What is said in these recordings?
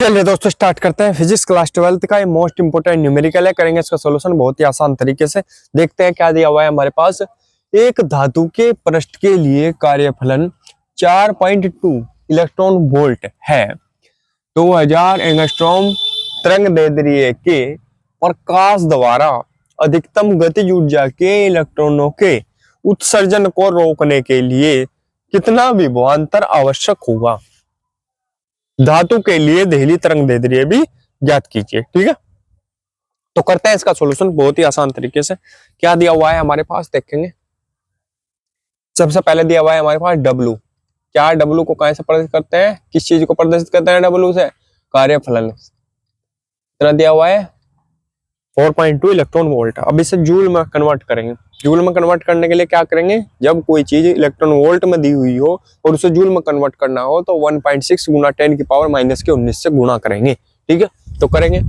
चलिए दोस्तों स्टार्ट करते हैं। फिजिक्स क्लास 12 का ये मोस्ट इंपोर्टेंट न्यूमेरिकल है। करेंगे इसका सॉल्यूशन बहुत ही आसान तरीके से। देखते हैं क्या दिया हुआ है हमारे पास। एक धातु के पृष्ठ के लिए कार्यफलन 4.2 इलेक्ट्रॉन वोल्ट है। 2000 एंगस्ट्रॉम तरंगदैर्ध्य के प्रकाश द्वारा अधिकतम गतिज ऊर्जा के इलेक्ट्रॉनों के उत्सर्जन को रोकने के लिए कितना विभवांतर आवश्यक होगा। धातु के लिए देहली तरंगदैर्ध्य भी ज्ञात कीजिए। ठीक है, तो करते हैं इसका सॉल्यूशन बहुत ही आसान तरीके से। क्या दिया हुआ है हमारे पास देखेंगे। सबसे पहले दिया हुआ है हमारे पास W। क्या W को कैसे प्रदर्शित करते हैं, किस चीज को प्रदर्शित करते हैं W से? कार्यफलन। इतना दिया हुआ है 4.2 इलेक्ट्रॉन वोल्ट। अब इसे जूल में कन्वर्ट करेंगे। जूल में कन्वर्ट करने के लिए क्या करेंगे, जब कोई चीज इलेक्ट्रॉन वोल्ट में दी हुई हो और उसे जूल में कन्वर्ट करना हो तो 1.6 गुना 10 की पावर माइनस के 19 से गुणा करेंगे। ठीक है, तो करेंगे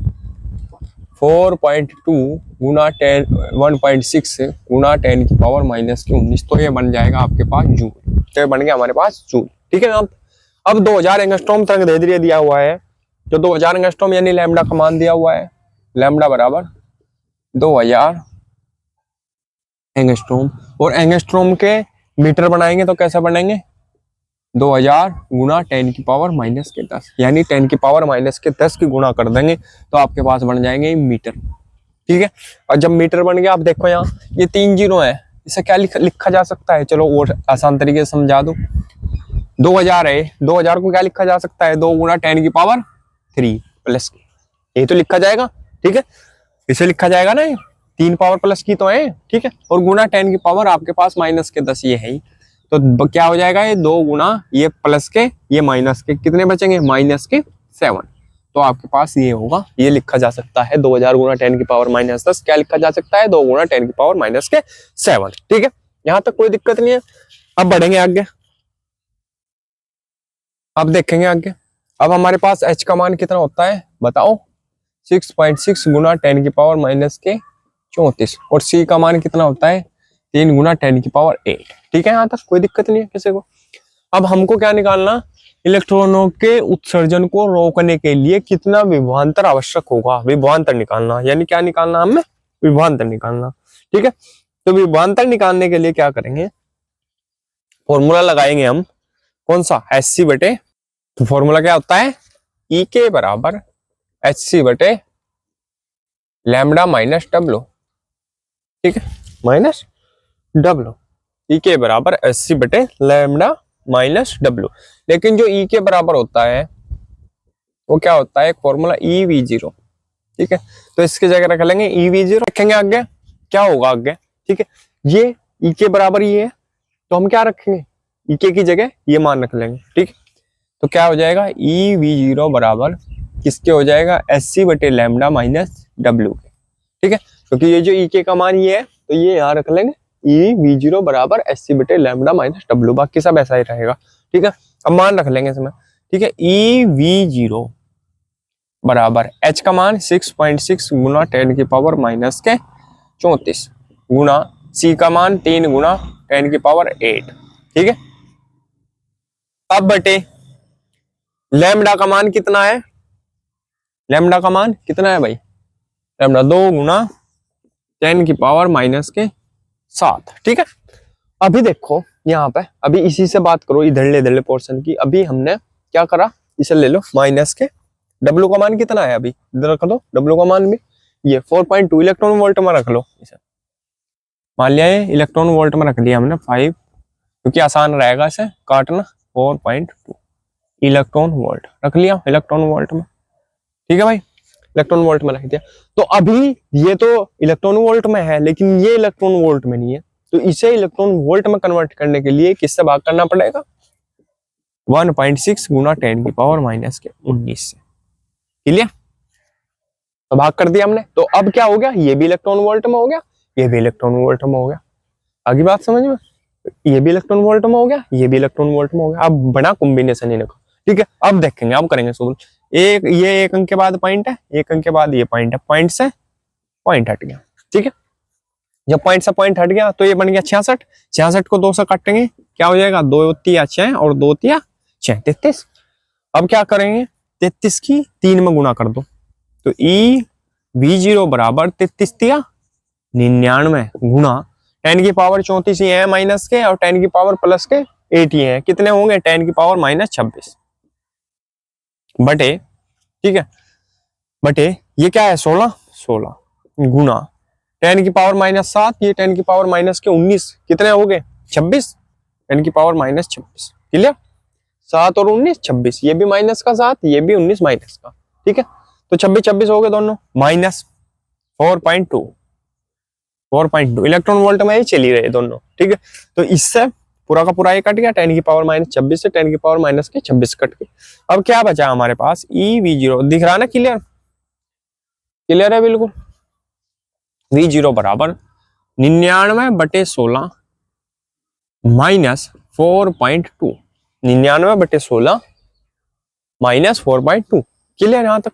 4.2 गुना 10 1.6 गुना 10 की पावर माइनस के 19, तो ये बन जाएगा आपके पास जूल। तो ये बन गया हमारे पास जूल। ठीक है, अब 2000 एंगस्ट्रॉम तरंगदैर्ध्य दिया हुआ है। जो 2000 एंगस्ट्रॉम यानी लैम्डा का मान दिया हुआ है, लैम्डा बराबर 2000 एंगस्ट्रॉम। और एंगस्ट्रॉम के मीटर बनाएंगे तो कैसे बनाएंगे, 2000 गुना 10 की पावर माइनस के 10, यानी 10 की पावर माइनस के 10 की गुणा कर देंगे तो आपके पास बन जाएंगे मीटर। ठीक है, और जब मीटर बन गया, आप देखो यहाँ ये 3 जीरो है, इसे क्या लिखा जा सकता है। चलो और आसान तरीके से समझा दो। 2000 है, 2000 को क्या लिखा जा सकता है, 2 गुना 10 की पावर 3 प्लस, ये तो लिखा जाएगा। ठीक है, इसे लिखा जाएगा ना, 3 पावर प्लस की तो है। ठीक है, और गुना 10 की पावर आपके पास माइनस के 10 ये है ही, तो क्या हो जाएगा, ये 2 गुना ये प्लस के ये माइनस के, कितने बचेंगे, माइनस के 7। तो आपके पास ये होगा, ये लिखा जा सकता है 2000 गुना 10 की पावर माइनस 10, क्या लिखा जा सकता है, 2 गुना 10 की पावर माइनस के 7। ठीक है, यहां तक कोई दिक्कत नहीं है। अब बढ़ेंगे आगे, अब देखेंगे आगे। अब हमारे पास H का मान कितना होता है बताओ, 6.6 गुना 10 की पावर माइनस के 34। और C का मान कितना होता है, 3 गुना 10 की पावर 8। ठीक है, यहाँ तक कोई दिक्कत नहीं है किसी को। अब हमको क्या निकालना, इलेक्ट्रॉनों के उत्सर्जन को रोकने के लिए कितना विभवांतर आवश्यक होगा। विभवांतर निकालना, यानी क्या निकालना हमें, विभवांतर निकालना। ठीक है, तो विभवांतर निकालने के लिए क्या करेंगे, फॉर्मूला लगाएंगे हम, कौन सा, HC बटे, तो फॉर्मूला क्या होता है, E के बराबर HC बटे लैम्डा माइनस W। ठीक है, माइनस W, E के बराबर HC बटे लैम्डा माइनस W। लेकिन जो E के बराबर होता है वो क्या होता है, एक फॉर्मूला EV0। ठीक है, तो इसकी जगह रख लेंगे EV0, रखेंगे आगे क्या होगा आगे। ठीक है, ये E के बराबर ये है, तो हम क्या रखेंगे, E के की जगह ये मान रख लेंगे। ठीक, तो क्या हो जाएगा, EV0 बराबर किसके हो जाएगा, HC बटे लैम्डा माइनस W के। ठीक है, क्योंकि ये जो E के का मान ये है, तो ये यहाँ रख लेंगे EV0 बराबर HC बटे लैम्डा माइनस W, बाकी सब ऐसा ही रहेगा। ठीक है, अब मान रख लेंगे इसमें। ठीक है, EV0 बराबर H का मान 6.6 गुना 10 की पावर माइनस के 34 गुना C का मान 3 गुना 10 की पावर 8। ठीक है, अब बटे लैम्डा का मान कितना है, लैम्डा का मान कितना है भाई, लैम्डा 2 गुना 10 की पावर माइनस के 7। ठीक है, अभी देखो यहाँ पे, अभी इसी से बात करो इधरले पोर्शन की। अभी हमने क्या करा, इसे ले लो माइनस के, W का मान कितना है, अभी इधर रख दो W का मान भी, ये 4.2 इलेक्ट्रॉन वोल्ट में रख लो इसे। मान लिया ये इलेक्ट्रॉन वोल्ट में रख दिया हमने 5, क्योंकि आसान रहेगा इसे काटना। 4.2 इलेक्ट्रॉन वोल्ट रख लिया इलेक्ट्रॉन वोल्ट में। ठीक है भाई, इलेक्ट्रॉन वोल्ट में रख दिया। तो अभी ये तो इलेक्ट्रॉन वोल्ट में है, लेकिन ये इलेक्ट्रॉन वोल्ट में नहीं है, तो इसे इलेक्ट्रॉन वोल्ट में कन्वर्ट करने के लिए किससे भाग करना पड़ेगा, 1.6 गुना 10 की पावर माइनस के 19 से। क्लियर, तो भाग कर दिया हमने। तो अब क्या हो गया, ये भी इलेक्ट्रॉन वोल्ट में हो गया, ये भी इलेक्ट्रॉन वोल्ट में हो गया। आगे बात समझ में, ये भी इलेक्ट्रॉन वोल्ट में हो गया, ये भी इलेक्ट्रॉन वोल्ट में हो गया। अब बड़ा कॉम्बिनेशन इनका। ठीक है, अब देखेंगे, अब करेंगे सोल्व। एक ये एक अंक के बाद पॉइंट है, एक अंक के बाद ये पॉइंट है, पॉइंट से पॉइंट हट गया। ठीक है, जब पॉइंट से पॉइंट हट गया तो ये बन गया 66। 66 को 2 से काटेंगे, क्या हो जाएगा, 2 तिया 6 और 2 तिया 6, 33। अब क्या करेंगे, 33 की 3 में गुणा कर दो, तो ई V0 बराबर 33 दिया 99 गुणा 10 की पावर 34 ही है माइनस के, और 10 की पावर प्लस के 8 ही है, कितने होंगे 10 की पावर माइनस 26 बटे, ठीक है, बटे ये क्या है 16 गुणा 10 की पावर माइनस 7, ये 10 की पावर माइनस के 19, कितने हो गए 26, 10 की पावर माइनस 26, क्लियर, 7 और 19 26, ये भी माइनस का 7, ये भी 19 माइनस का, ठीक है, तो 26 26 हो गए दोनों, माइनस 4.2 इलेक्ट्रॉन वोल्ट में ही चली रहे दोनों, ठीक है, तो इससे पूरा का पूरा ये कट गया, 10 की पावर माइनस 26 से 10 की पावर माइनस के 26 कट गए। अब क्या बचा हमारे पास ई V0, दिख रहा ना, क्लियर क्लियर है बिल्कुल, V0 बराबर 99 बटे 16 माइनस 4.2, 99 बटे 16 माइनस 4.2, क्लियर यहां तक।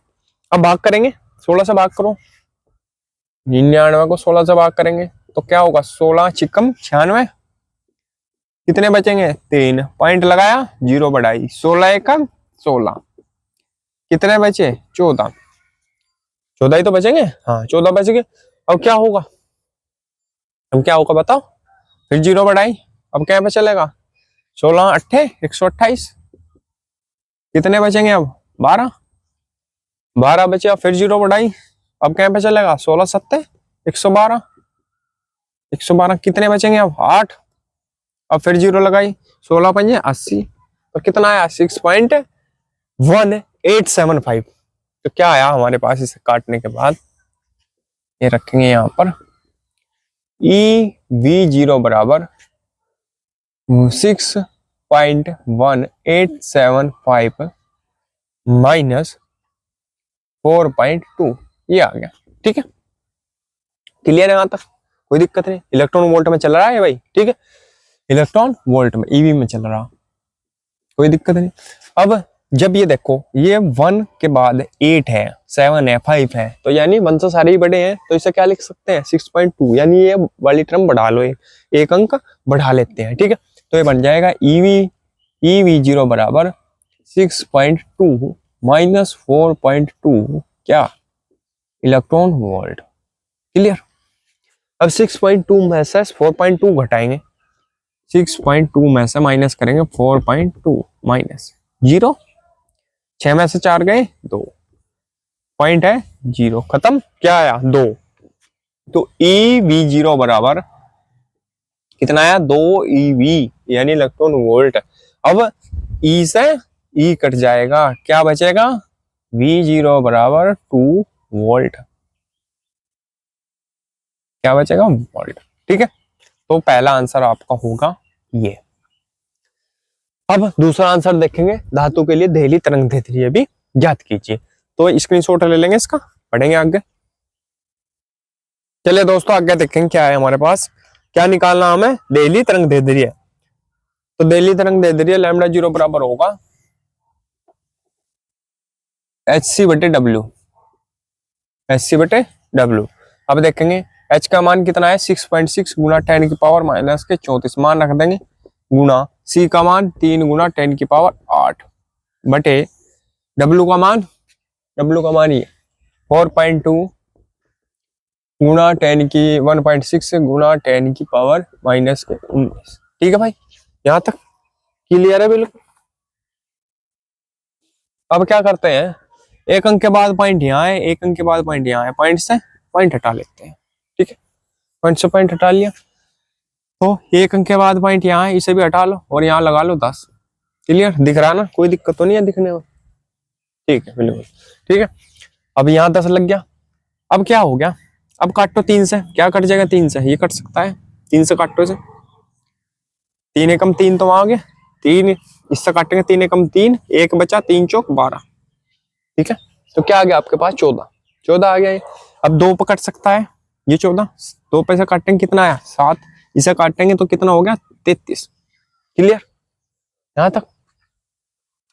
अब भाग करेंगे, 16 से भाग करो, 99 को 16 से भाग करेंगे तो क्या होगा 16 चिकम 96, कितने बचेंगे 3, पॉइंट लगाया 0 बढ़ाई, 16 एकम 16, कितने बचे 14 ही तो बचेंगे, हाँ 14 बच गए। अब क्या होगा, बताओ, फिर 0 बढ़ाई, अब क्या पे चलेगा 16 अट्ठे 128, कितने बचेंगे अब 12 बचे, अब फिर 0 बढ़ाई, अब क्या पे चलेगा 16 सत्ते 112, कितने बचेंगे अब 8, अब फिर 0 लगाई, 16 पंजे 80, तो कितना आया 6.1875, तो क्या आया हमारे पास इसे काटने के बाद, ये रखेंगे यहां पर ई V0 बराबर 6.1875 माइनस 4.2, ये आ गया, ठीक है, क्लियर है यहां तक, कोई दिक्कत नहीं, इलेक्ट्रॉन वोल्ट में चल रहा है भाई, ठीक है, इलेक्ट्रॉन वोल्ट में ईवी में चल रहा, कोई दिक्कत नहीं। अब जब ये देखो ये 1 के बाद 8 है 7 है 5 है, तो यानी 1 से सारे ही बड़े हैं, तो इसे क्या लिख सकते हैं 6.2, यानी ये वाली टर्म बढ़ा लो, एक अंक बढ़ा लेते हैं, ठीक है, तो ये बन जाएगा EV0 बराबर 6.2 माइनस 4.2 क्या इलेक्ट्रॉन वोल्ट, क्लियर। अब 6.2 में से 4.2 घटाएंगे, 6.2 में से माइनस करेंगे 4.2 माइनस 0, 6 में से 4 गए 2, पॉइंट है 0, खत्म, क्या आया 2, तो EV0 बराबर कितना आया 2 EV यानी इलेक्ट्रॉन वोल्ट। अब E से E कट जाएगा, क्या बचेगा V0 बराबर 2 वोल्ट, क्या बचेगा वोल्ट, ठीक है, तो पहला आंसर आपका होगा ये। अब दूसरा आंसर देखेंगे, धातु के लिए देहली तरंग दैर्ध्य भी ज्ञात कीजिए, तो स्क्रीनशॉट ले लेंगे इसका, पढ़ेंगे आगे। चलिए दोस्तों आगे देखेंगे क्या है हमारे पास, क्या निकालना हमें देहली तरंग दैर्ध्य, तो देहली तरंग दैर्ध्य लैम्डा 0 बराबर होगा HC बटे W, अब देखेंगे H का मान कितना है 6.6 गुना 10 की पावर माइनस के 34 मान रख देंगे, गुना C का मान 3 गुना 10 की पावर 8 बटे W का मान ये 4.2 गुना 10 की 1.6 गुना 10 की पावर माइनस के 19, ठीक है भाई, यहां तक क्लियर है बिल्कुल। अब क्या करते हैं, एक अंक के बाद पॉइंट यहाँ है, एक अंक के बाद पॉइंट यहाँ है, पॉइंट से पॉइंट हटा लेते हैं, ठीक है, पॉइंट से पॉइंट हटा लिया, तो एक अंक के बाद पॉइंट यहाँ है, इसे भी हटा लो और यहाँ लगा लो 10, क्लियर, दिख रहा ना, कोई दिक्कत तो नहीं है दिखने में, ठीक है बिल्कुल, ठीक है। अब यहाँ 10 लग गया, अब क्या हो गया, अब काटो 3 से, क्या कट जाएगा 3 से, ये कट सकता है, 3 से काटो इसे, 3 एकम 3 तो आ गया 3, इससे काटेंगे 3 एकम 3, 1 बचा 3 चौक 12, ठीक है, तो क्या आ गया आपके पास 14 आ गया ये। अब 2 पे कट सकता है ये 14, 2 पे से काटेंगे कितना आया 7, इसे काटेंगे तो कितना हो गया 33, क्लियर यहां तक।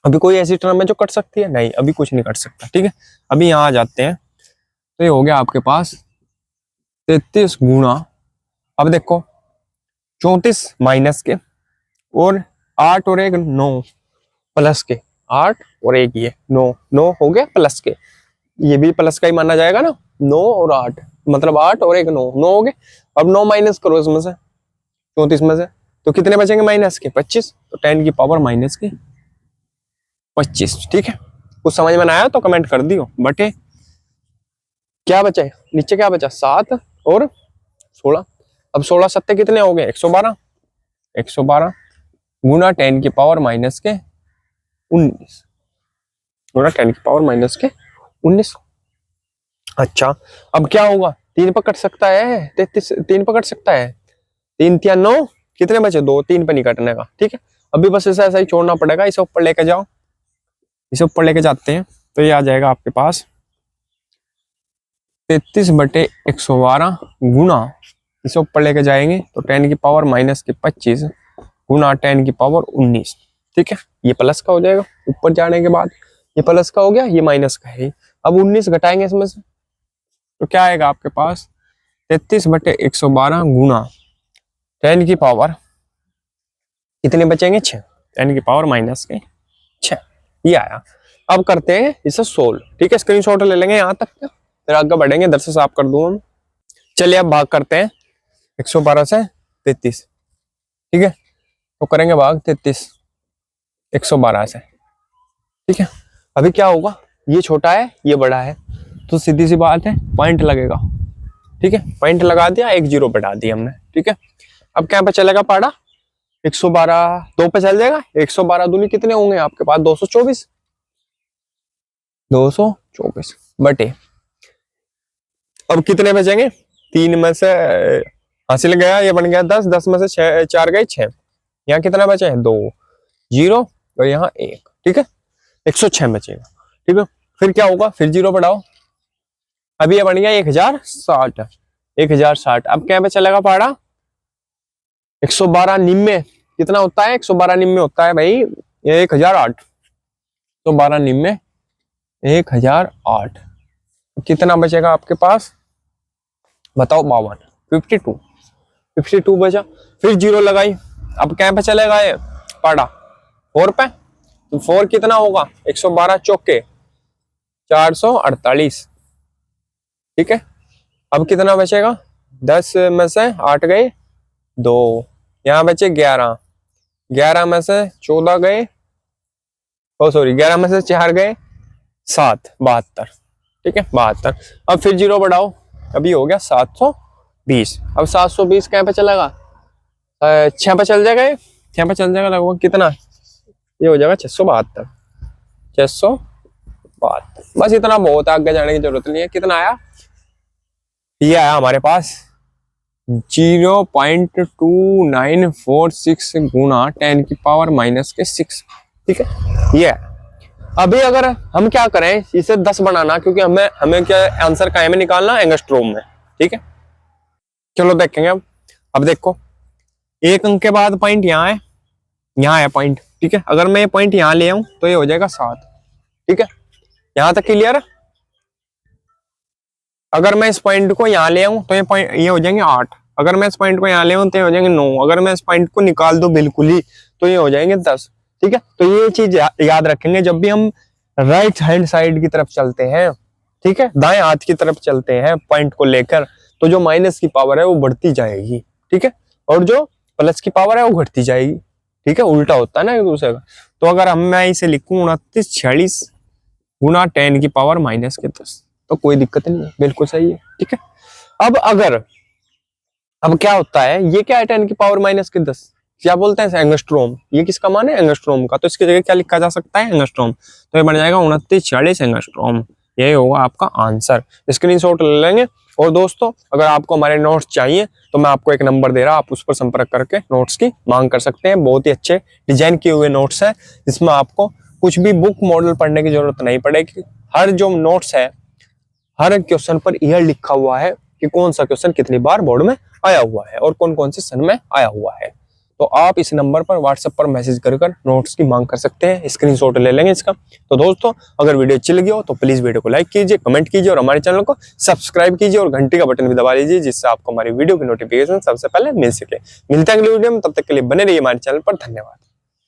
अभी कोई ऐसी टर्म है जो कट सकती है, नहीं अभी कुछ नहीं कट सकता, ठीक है। अभी यहाँ आ जाते हैं, तो ये हो गया आपके पास 33 गुना, अब देखो 34 माइनस के और 8 और 1 9 प्लस के, 8 और एक ये 9, 9 हो गया प्लस के, ये भी प्लस का ही माना जाएगा ना, 9 और 8 मतलब 8 और एक 9, 9 हो गए। अब 9 माइनस करो इसमें से 34 में से, तो कितने बचेंगे माइनस के 25, तो 10 की पावर माइनस के 25। ठीक है, कुछ समझ में ना आया तो कमेंट कर दियो। बटे क्या बचे नीचे, क्या बचा 7 और 16। अब 16 सत्ते कितने हो गए 112, 112 गुना 10 की पावर माइनस के 19, गुना 10 की पावर माइनस के 19। अच्छा अब क्या होगा, 3 पर कट सकता है 33, 3 पर कट सकता है, 3 3 9, कितने बचे 2, 3 पे नहीं कटने का। ठीक है, अभी बस ऐसा ऐसा ही छोड़ना पड़ेगा, इसे ऊपर लेके जाओ, इसे ऊपर लेके जाते हैं तो ये आ जाएगा आपके पास 33/112 गुना, इसे ऊपर लेके जाएंगे तो 10 की पावर माइनस के 25 गुना 10 की पावर 19। ठीक है, ये प्लस का हो जाएगा, ऊपर जाने के बाद ये प्लस का हो गया, ये माइनस का है। अब 19 घटाएंगे इसमें से तो क्या आएगा आपके पास 33/112 गुना 10 की पावर कितने बचेंगे 6, 10 की पावर माइनस के 6, ये आया। अब करते हैं इसे सोल्व। ठीक है, स्क्रीनशॉट ले लेंगे यहाँ तक का, फिर आगे बढ़ेंगे, इधर से साफ कर दूं हम। चलिए अब भाग करते हैं 112 से 33। ठीक है, तो करेंगे भाग 33 112 से। ठीक है, अभी क्या होगा, ये छोटा है ये बड़ा है, तो सीधी सी बात है पॉइंट लगेगा। ठीक है, पॉइंट लगा दिया, 1 0 बढ़ा दिया हमने। ठीक है, अब क्या पे चलेगा पाड़ा 112 2 पे चल जाएगा, 112 दूनी कितने होंगे आपके पास 224, 224 बटे, अब कितने बचेंगे 3 में से हासिल गया, ये बन गया 10, 10 में से 6 4 गए 6, यहाँ कितना बचे 2 0 और यहाँ 1। ठीक है, 106 बचेगा। ठीक है, फिर क्या होगा, फिर 0 बढ़ाओ, अभी ये बन गया 1060, 1060। अब क्या पे चलेगा पाड़ा 112 निम्मे कितना होता है, 112 निम्मे होता है भाई 1008, 112 निम्मे 1008, कितना बचेगा आपके पास बताओ 52, 52 बचा। फिर 0 लगाई, अब क्या पे चलेगा ये पाड़ा 4 पे, तो 4 कितना होगा 112 चौके 448। ठीक है, अब कितना बचेगा 10 में से 8 गए 2, यहाँ बचे 11, 11 में से 14 गए, ओ सॉरी 11 में से 4 गए 7, 72। ठीक है 72। अब फिर 0 बढ़ाओ, अभी हो गया 720। अब 720 कहाँ पे चलेगा 6 पे चल जाएगा, 6 पे चल जाएगा लगभग कितना, ये हो जाएगा 672, 672। बस इतना बहुत, आगे जाने की जरूरत नहीं है। कितना आया, ये आया हमारे पास 0.2946 गुना 10 की पावर माइनस के 6। ठीक है, ये है। अभी अगर हम क्या करें इसे 10 बनाना, क्योंकि हमें क्या आंसर काहे में निकालना एंगस्ट्रोम में। ठीक है, चलो देखेंगे। अब देखो एक अंक के बाद पॉइंट यहाँ है, यहाँ है पॉइंट। ठीक है, अगर मैं ये पॉइंट यहाँ ले आऊं तो ये हो जाएगा 7। ठीक है, यहाँ तक क्लियर है। अगर मैं इस पॉइंट को यहाँ ले आऊं तो ये हो जाएंगे 8, अगर मैं इस पॉइंट को यहाँ ले आऊं तो ये हो जाएंगे 9, अगर मैं इस पॉइंट को निकाल दूं बिल्कुल ही तो ये हो जाएंगे 10। ठीक है, तो ये चीज याद रखेंगे जब भी हम राइट हैंड साइड की तरफ चलते हैं। ठीक है, दाएं हाथ की तरफ चलते हैं पॉइंट को लेकर, तो जो माइनस की पावर है वो बढ़ती जाएगी। ठीक है, और जो प्लस की पावर है वो घटती जाएगी। ठीक है, उल्टा होता है ना एक दूसरे का। तो अगर मैं इसे लिखूं 2946 गुना 10 की पावर माइनस के 10, तो कोई दिक्कत नहीं है, बिल्कुल सही है। ठीक है, अब क्या होता है, ये क्या है 10 की पावर माइनस के 10, क्या बोलते हैं एंगस्ट्रोम। ये किसका मान है एंगस्ट्रोम का, तो इसकी जगह क्या लिखा जा सकता है एंगस्ट्रोम, तो ये बन जाएगा 2946 एंगस्ट्रोम। यही होगा आपका आंसर। स्क्रीनशॉट ले लेंगे। और दोस्तों अगर आपको हमारे नोट्स चाहिए तो मैं आपको एक नंबर दे रहा, आप उस पर संपर्क करके नोट्स की मांग कर सकते हैं। बहुत ही अच्छे डिजाइन किए हुए नोट्स है, जिसमें आपको कुछ भी बुक मॉडल पढ़ने की जरूरत नहीं पड़ेगी। हर जो नोट्स है हर क्वेश्चन पर ईयर लिखा हुआ है कि कौन सा क्वेश्चन कितनी बार बोर्ड में आया हुआ है और कौन कौन से सन में आया हुआ है। तो आप इस नंबर पर व्हाट्सएप पर मैसेज कर नोट्स की मांग कर सकते हैं, स्क्रीनशॉट ले लेंगे इसका। तो दोस्तों अगर वीडियो अच्छी लगी हो तो प्लीज वीडियो को लाइक कीजिए, कमेंट कीजिए और हमारे चैनल को सब्सक्राइब कीजिए और घंटी का बटन भी दबा लीजिए, जिससे आपको हमारी वीडियो की नोटिफिकेशन सबसे पहले मिल सके। मिलते हैं अगली वीडियो में, तब तक के लिए बने रहिए हमारे चैनल पर। धन्यवाद।